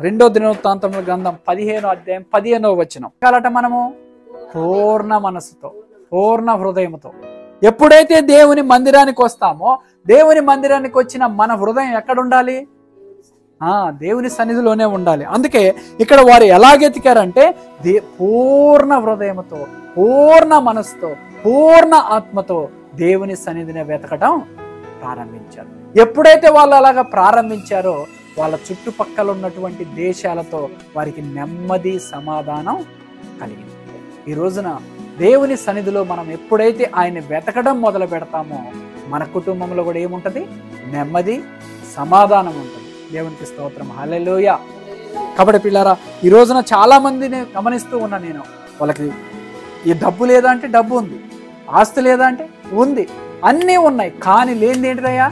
రెండో దినవృత్తాంతముల గ్రంథం 15వ అధ్యాయం 15వ వచనం. కాలట మనము పూర్ణ మనసుతో, పూర్ణ హృదయంతో ఎప్పుడైతే దేవుని మందిరానికి వస్తామో, దేవుని మందిరానికి వచ్చిన మన హృదయం ఎక్కడ ఉండాలి? దేవుని సన్నిధిలోనే ఉండాలి. అందుకే ఇక్కడ వారు ఎలాగెతికారంటే పూర్ణ హృదయంతో, పూర్ణ మనసుతో, పూర్ణ ఆత్మతో దేవుని సన్నిధిని వెతకడం ప్రారంభించారు. ఎప్పుడైతే వాళ్ళు అలాగా ప్రారంభించారో వాళ్ళ చుట్టుపక్కల ఉన్నటువంటి దేశాలతో వారికి నెమ్మది, సమాధానం కలిగింది. ఈ రోజున దేవుని సన్నిధిలో మనం ఎప్పుడైతే ఆయన వెతకడం మొదలు పెడతామో మన కుటుంబంలో కూడా ఏముంటది? నెమ్మది, సమాధానం ఉంటుంది. దేవునికి స్తోత్రం, హల్లెలూయా. కాబట్టి పిల్లారా, ఈ రోజున చాలా మందిని గమనిస్తూ ఉన్నా నేను. వాళ్ళకి ఈ డబ్బు లేదా అంటే డబ్బు ఉంది, ఆస్తి లేదా అంటే ఉంది, అన్నీ ఉన్నాయి. కానీ లేనిది ఏంటిదయ్యా?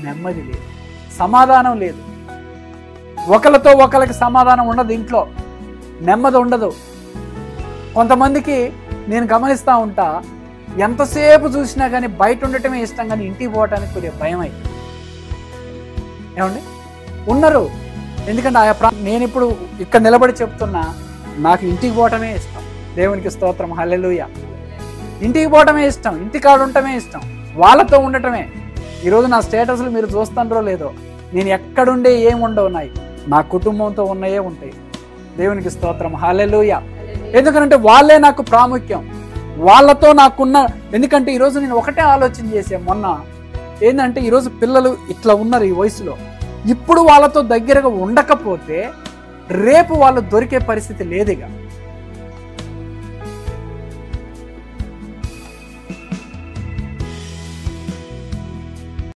నెమ్మది లేదు, సమాధానం లేదు. ఒకరితో ఒకరికి సమాధానం ఉండదు, ఇంట్లో నెమ్మది ఉండదు. కొంతమందికి నేను గమనిస్తూ ఉంటా, ఎంతసేపు చూసినా కానీ బయట ఉండటమే ఇష్టం, కానీ ఇంటికి పోవటానికి కొద్దిగా భయం అయితే. ఏమండి ఉన్నారు? ఎందుకంటే నేను ఇప్పుడు ఇక్కడ నిలబడి చెప్తున్నా, నాకు ఇంటికి పోవటమే ఇష్టం. దేవునికి స్తోత్రం, హల్లెలూయా. ఇంటికి పోవటమే ఇష్టం, ఇంటికాడ ఉండటమే ఇష్టం, వాళ్ళతో ఉండటమే. ఈరోజు నా స్టేటస్లు మీరు చూస్తారో లేదో, నేను ఎక్కడుండే ఏం ఉండవు, ఉన్నాయి నా కుటుంబంతో ఉన్నాయే ఉంటాయి. దేవునికి స్తోత్రం, హల్లెలూయా. ఎందుకంటే వాళ్ళే నాకు ప్రాముఖ్యం, వాళ్ళతో నాకున్న. ఎందుకంటే ఈరోజు నేను ఒకటే ఆలోచన చేశాను మొన్న, ఏంటంటే ఈరోజు పిల్లలు ఇట్లా ఉన్నారు ఈ వయసులో, ఇప్పుడు వాళ్ళతో దగ్గరగా ఉండకపోతే రేపు వాళ్ళు దొరికే పరిస్థితి లేదు. ఇక